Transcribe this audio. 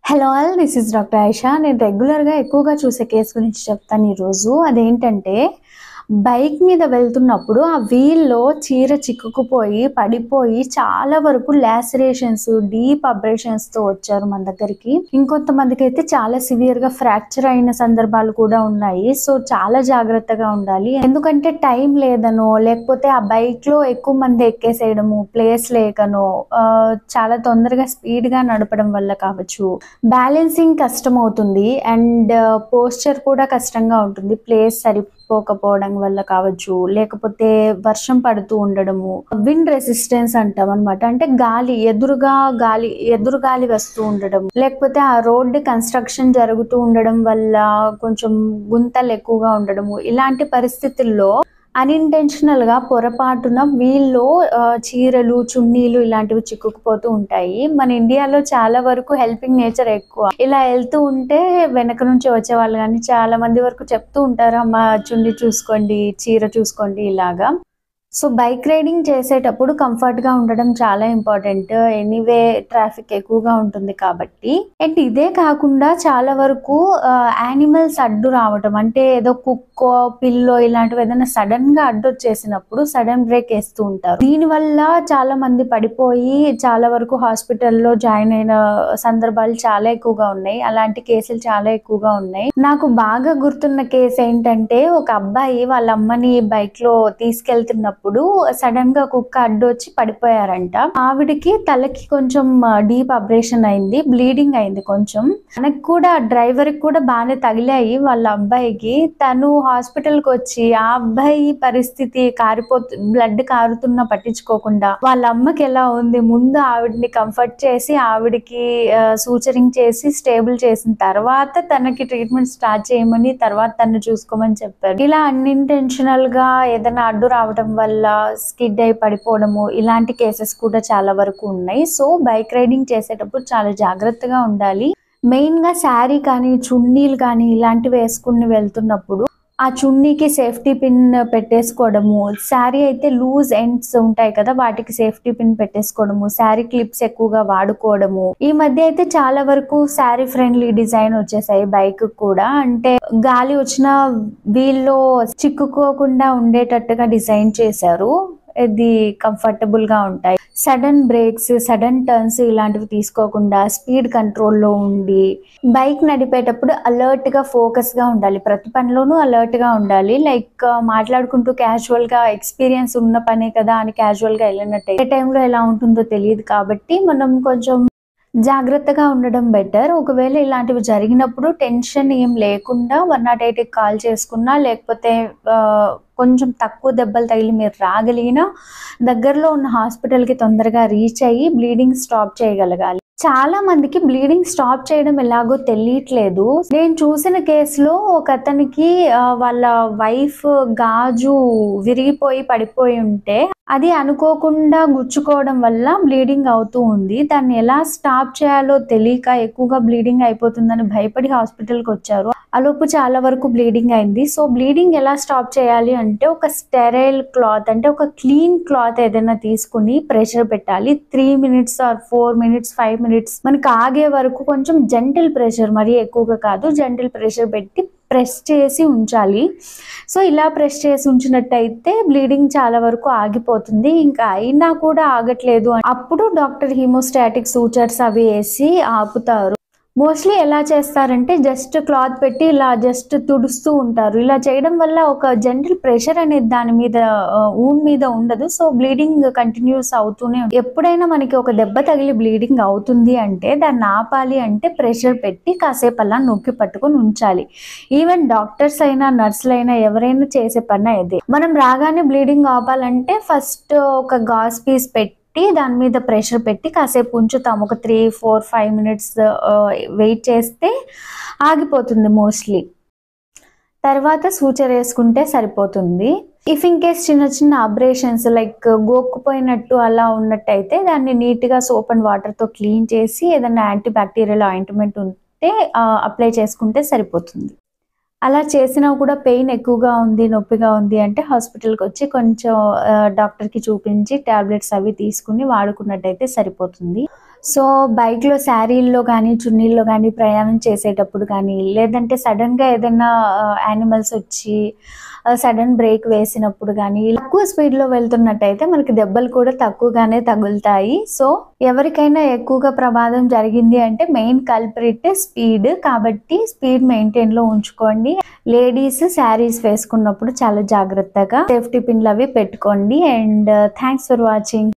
Hello all, this is doctor Ayesha. నేను రెగ్యులర్గా ఎక్కువగా చూసే కేసు గురించి చెప్తాను ఈరోజు. అదేంటంటే, బైక్ మీద వెళ్తున్నప్పుడు ఆ వీల్లో చీర చిక్కుకుపోయి పడిపోయి చాలా వరకు లాసరేషన్స్, డీప్ అబ్రేషన్స్తో వచ్చారు మన దగ్గరికి. ఇంకొంతమందికి అయితే చాలా సివియర్గా ఫ్రాక్చర్ అయిన సందర్భాలు కూడా ఉన్నాయి. సో చాలా జాగ్రత్తగా ఉండాలి. ఎందుకంటే టైం లేదనో, లేకపోతే ఆ బైక్లో ఎక్కువ మంది ఎక్కేసేయడము, ప్లేస్ లేకనో, చాలా తొందరగా స్పీడ్గా నడపడం వల్ల కావచ్చు, బ్యాలెన్సింగ్ కష్టం అవుతుంది. అండ్ పోస్చర్ కూడా కష్టంగా ఉంటుంది. ప్లేస్ సరిపోకపోవడం వల్ల కావచ్చు, లేకపోతే వర్షం పడుతూ ఉండడము, విండ్ రెసిస్టెన్స్ అంటాం అనమాట. అంటే ఎదురు గాలి వస్తూ ఉండడం, లేకపోతే ఆ రోడ్డు కన్స్ట్రక్షన్ జరుగుతూ ఉండడం వల్ల కొంచెం గుంతలు ఎక్కువగా ఉండడము, ఇలాంటి పరిస్థితుల్లో అన్ఇంటెన్షనల్ గా పొరపాటున వీళ్ళు చీరలు, చున్నీలు ఇలాంటివి చిక్కుకుపోతూ ఉంటాయి. మన ఇండియాలో చాలా వరకు హెల్పింగ్ నేచర్ ఎక్కువ. ఇలా వెళ్తూ ఉంటే వెనక నుంచి వచ్చే వాళ్ళు కానీ చాలా మంది వరకు చెప్తూ ఉంటారు, అమ్మ చున్నీ చూసుకోండి, చీర చూసుకోండి ఇలాగా. సో బైక్ రైడింగ్ చేసేటప్పుడు కంఫర్ట్గా ఉండడం చాలా ఇంపార్టెంట్. ఎనీవే ట్రాఫిక్ ఎక్కువగా ఉంటుంది కాబట్టి. అండ్ ఇదే కాకుండా చాలా వరకు యానిమల్స్ అడ్డు రావటం, అంటే ఏదో కుక్కో పిల్లో ఇలాంటివి ఏదైనా సడన్ గా అడ్డు వచ్చేసినప్పుడు సడన్ బ్రేక్ వేస్తూ ఉంటారు. దీనివల్ల చాలా మంది పడిపోయి చాలా వరకు హాస్పిటల్లో జాయిన్ అయిన సందర్భాలు చాలా ఎక్కువగా ఉన్నాయి. అలాంటి కేసులు చాలా ఎక్కువగా ఉన్నాయి. నాకు బాగా గుర్తున్న కేసు ఏంటంటే, ఒక అబ్బాయి వాళ్ళ అమ్మని బైక్ లో తీసుకెళ్తున్నప్పుడు సడన్ గా కుక్క అడ్డు వచ్చి పడిపోయారంట. ఆవిడికి తలకి కొంచెం డీప్ అబ్రేషన్ అయింది, బ్లీడింగ్ అయింది కొంచెం. తనకు కూడా, డ్రైవర్ కి కూడా బాగానే తగిలాయి వాళ్ళ అబ్బాయికి. తను హాస్పిటల్ కి వచ్చి ఆ అబ్బాయి పరిస్థితి బ్లడ్ కారుతున్నా పట్టించుకోకుండా వాళ్ళ అమ్మకి ఎలా ఉంది ముందు ఆవిడని కంఫర్ట్ చేసి, ఆవిడికి సూచరింగ్ చేసి స్టేబుల్ చేసిన తర్వాత తనకి ట్రీట్మెంట్ స్టార్ట్ చేయమని, తర్వాత తను చూసుకోమని చెప్పారు. ఇలా అన్ఇంటెన్షనల్ గా ఏదైనా అడ్డు రావడం వల్ల స్కిడ్ అయి పడిపోవడము, ఇలాంటి కేసెస్ కూడా చాలా వరకు ఉన్నాయి. సో బైక్ రైడింగ్ చేసేటప్పుడు చాలా జాగ్రత్తగా ఉండాలి. మెయిన్ గా శారీ కానీ, చున్నీలు కానీ ఇలాంటివి వేసుకుని వెళ్తున్నప్పుడు ఆ చున్నీకి సేఫ్టీ పిన్ పెట్టేసుకోవడము, శారీ అయితే లూజ్ ఎండ్స్ ఉంటాయి కదా, వాటికి సేఫ్టీ పిన్ పెట్టేసుకోవడము, శారీ క్లిప్స్ ఎక్కువగా వాడుకోవడము. ఈ మధ్య అయితే చాలా వరకు శారీ ఫ్రెండ్లీ డిజైన్ వచ్చేసాయి బైక్ కూడా. అంటే గాలి వచ్చిన వీల్లో చిక్కుకోకుండా ఉండేటట్టుగా డిజైన్ చేశారు. ఇది కంఫర్టబుల్ గా ఉంటాయి. సడన్ బ్రేక్స్, సడన్ టర్న్స్ ఇలాంటివి తీసుకోకుండా స్పీడ్ కంట్రోల్లో ఉండి బైక్ నడిపేటప్పుడు అలర్ట్ గా, ఫోకస్ గా ఉండాలి. ప్రతి పనిలోనూ అలర్ట్ గా ఉండాలి. లైక్ మాట్లాడుకుంటూ క్యాజువల్ గా, ఎక్స్పీరియన్స్ ఉన్న పనే కదా అని క్యాజువల్ గా వెళ్ళినట్టే ఏ టైంలో ఎలా ఉంటుందో తెలియదు కాబట్టి మనం కొంచెం జాగ్రత్తగా ఉండడం బెటర్. ఒకవేళ ఇలాంటివి జరిగినప్పుడు టెన్షన్ ఏం లేకుండా 108కి కాల్ చేసుకున్నా, లేకపోతే కొంచెం తక్కువ దెబ్బలు తగిలి మీరు రాగలిగినా దగ్గరలో ఉన్న హాస్పిటల్కి తొందరగా రీచ్ అయ్యి బ్లీడింగ్ స్టాప్ చేయగలగాలి. చాలా మందికి బ్లీడింగ్ స్టాప్ చేయడం ఎలాగో తెలియట్లేదు. నేను చూసిన కేసులో ఒక అతనికి వాళ్ళ వైఫ్ గాజు విరిగిపోయి పడిపోయి ఉంటే అది అనుకోకుండా గుచ్చుకోవడం వల్ల బ్లీడింగ్ అవుతూ ఉంది. దాన్ని ఎలా స్టాప్ చేయాలో తెలియక ఎక్కువగా బ్లీడింగ్ అయిపోతుందని భయపడి హాస్పిటల్కి వచ్చారు. అలోపు చాలా వరకు బ్లీడింగ్ అయింది. సో బ్లీడింగ్ ఎలా స్టాప్ చేయాలి అంటే, ఒక స్టెరైల్ క్లాత్, అంటే ఒక క్లీన్ క్లాత్ ఏదైనా తీసుకుని ప్రెషర్ పెట్టాలి. 3 minutes ఆర్ 4 minutes, 5 minutes మనకి ఆగే వరకు కొంచెం జెంటిల్ ప్రెషర్, మరీ ఎక్కువగా కాదు, జెంటిల్ ప్రెషర్ పెట్టి ప్రెస్ చేసి ఉంచాలి. సో ఇలా ప్రెస్ చేసి ఉంచినట్టయితే బ్లీడింగ్ చాలా వరకు ఆగిపోతుంది. ఇంకా అయినా కూడా ఆగట్లేదు అప్పుడు డాక్టర్ హీమోస్టాటిక్ సూచర్స్ అవి వేసి ఆపుతారు. మోస్ట్లీ ఎలా చేస్తారంటే జస్ట్ క్లాత్ పెట్టి ఇలా జస్ట్ తుడుస్తూ ఉంటారు. ఇలా చేయడం వల్ల ఒక జెంటిల్ ప్రెషర్ అనేది దాని మీద ఊన్ మీద ఉండదు. సో బ్లీడింగ్ కంటిన్యూస్ అవుతూనే ఉంటుంది. ఎప్పుడైనా మనకి ఒక దెబ్బ తగిలి బ్లీడింగ్ అవుతుంది అంటే దాన్ని ఆపాలి అంటే ప్రెషర్ పెట్టి కాసేపు అలా నొక్కి పట్టుకొని ఉంచాలి. ఈవెన్ డాక్టర్స్ అయినా, నర్సులైనా ఎవరైనా చేసే పని ఇదే. మనం రాగానే బ్లీడింగ్ ఆపాలంటే ఫస్ట్ ఒక గాజ్ పీస్ పెట్టి దాని మీద ప్రెషర్ పెట్టి కాసేపు ఉంచుతాం. ఒక 3, 4, 5 minutes వెయిట్ చేస్తే ఆగిపోతుంది మోస్ట్లీ. తర్వాత సూచర్ వేసుకుంటే సరిపోతుంది. ఇఫ్ ఇన్ కేస్ చిన్న చిన్న అబ్రేషన్స్ లైక్ గోక్కుపోయినట్టు అలా ఉన్నట్టయితే దాన్ని నీట్గా సోప్ అండ్ వాటర్తో క్లీన్ చేసి ఏదైనా యాంటీ బ్యాక్టీరియల్ ఆయింట్మెంట్ ఉంటే అప్లై చేసుకుంటే సరిపోతుంది. అలా చేసినా కూడా పెయిన్ ఎక్కువగా ఉంది, నొప్పిగా ఉంది అంటే హాస్పిటల్కి వచ్చి కొంచెం డాక్టర్కి చూపించి టాబ్లెట్స్ అవి తీసుకుని వాడుకున్నట్టయితే సరిపోతుంది. సో బైక్లో శారీల్లో కానీ చున్నీల్లో కానీ ప్రయాణం చేసేటప్పుడు కానీ లేదంటే సడన్గా ఏదైనా యానిమల్స్ వచ్చి సడన్ బ్రేక్ వేసినప్పుడు కానీ తక్కువ స్పీడ్లో వెళ్తున్నట్టయితే మనకి దెబ్బలు కూడా తక్కువగానే తగులుతాయి. సో ఎవరికైనా ఎక్కువగా ప్రమాదం జరిగింది అంటే మెయిన్ కల్ప్రిట్ స్పీడ్, కాబట్టి స్పీడ్ మెయింటైన్లో ఉంచుకోండి. లేడీస్ శారీస్ వేసుకున్నప్పుడు చాలా జాగ్రత్తగా సేఫ్టీ పిన్లు అవి పెట్టుకోండి. And thanks for watching.